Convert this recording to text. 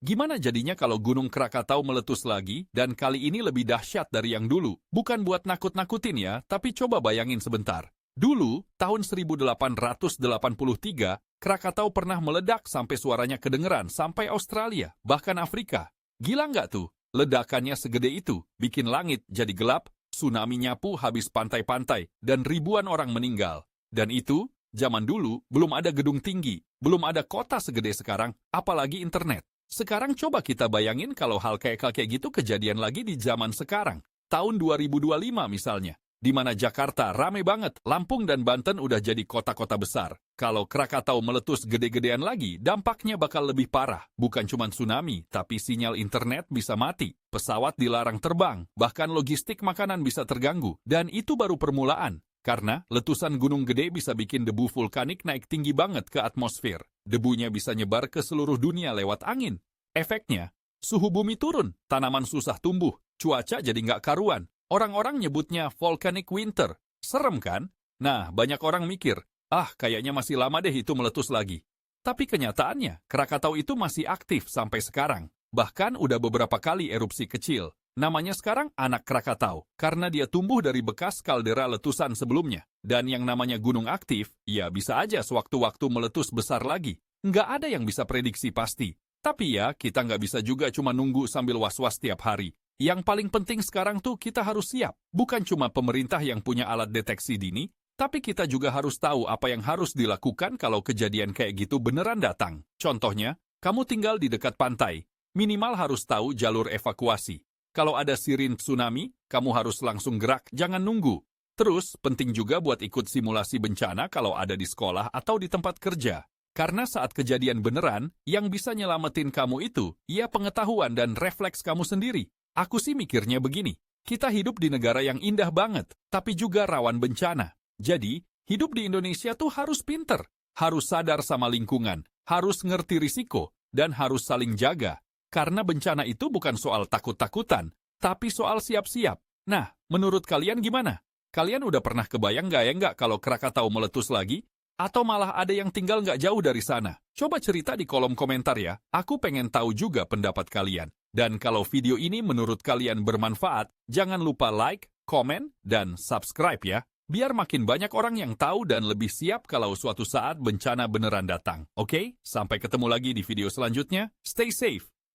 Gimana jadinya kalau Gunung Krakatau meletus lagi dan kali ini lebih dahsyat dari yang dulu? Bukan buat nakut-nakutin ya, tapi coba bayangin sebentar. Dulu, tahun 1883, Krakatau pernah meledak sampai suaranya kedengeran sampai Australia, bahkan Afrika. Gila nggak tuh? Ledakannya segede itu, bikin langit jadi gelap, tsunami nyapu habis pantai-pantai, dan ribuan orang meninggal. Dan itu, zaman dulu, belum ada gedung tinggi, belum ada kota segede sekarang, apalagi internet. Sekarang coba kita bayangin kalau hal kayak gitu kejadian lagi di zaman sekarang. Tahun 2025 misalnya, di mana Jakarta rame banget, Lampung dan Banten udah jadi kota-kota besar. Kalau Krakatau meletus gede-gedean lagi, dampaknya bakal lebih parah. Bukan cuma tsunami, tapi sinyal internet bisa mati, pesawat dilarang terbang, bahkan logistik makanan bisa terganggu. Dan itu baru permulaan. Karena letusan gunung gede bisa bikin debu vulkanik naik tinggi banget ke atmosfer. Debunya bisa nyebar ke seluruh dunia lewat angin. Efeknya, suhu bumi turun, tanaman susah tumbuh, cuaca jadi nggak karuan. Orang-orang nyebutnya volcanic winter. Serem kan? Nah, banyak orang mikir, kayaknya masih lama deh itu meletus lagi. Tapi kenyataannya, Krakatau itu masih aktif sampai sekarang. Bahkan udah beberapa kali erupsi kecil. Namanya sekarang anak Krakatau, karena dia tumbuh dari bekas kaldera letusan sebelumnya. Dan yang namanya gunung aktif, ya bisa aja sewaktu-waktu meletus besar lagi. Nggak ada yang bisa prediksi pasti. Tapi ya, kita nggak bisa juga cuma nunggu sambil was-was tiap hari. Yang paling penting sekarang tuh kita harus siap. Bukan cuma pemerintah yang punya alat deteksi dini, tapi kita juga harus tahu apa yang harus dilakukan kalau kejadian kayak gitu beneran datang. Contohnya, kamu tinggal di dekat pantai. Minimal harus tahu jalur evakuasi. Kalau ada sirin tsunami, kamu harus langsung gerak, jangan nunggu. Terus, penting juga buat ikut simulasi bencana kalau ada di sekolah atau di tempat kerja. Karena saat kejadian beneran, yang bisa nyelamatin kamu itu, ya pengetahuan dan refleks kamu sendiri. Aku sih mikirnya begini, kita hidup di negara yang indah banget, tapi juga rawan bencana. Jadi, hidup di Indonesia tuh harus pinter, harus sadar sama lingkungan, harus ngerti risiko, dan harus saling jaga. Karena bencana itu bukan soal takut-takutan, tapi soal siap-siap. Nah, menurut kalian gimana? Kalian udah pernah kebayang nggak kalau Krakatau meletus lagi? Atau malah ada yang tinggal nggak jauh dari sana? Coba cerita di kolom komentar ya, aku pengen tahu juga pendapat kalian. Dan kalau video ini menurut kalian bermanfaat, jangan lupa like, komen, dan subscribe ya. Biar makin banyak orang yang tahu dan lebih siap kalau suatu saat bencana beneran datang. Oke? Sampai ketemu lagi di video selanjutnya. Stay safe!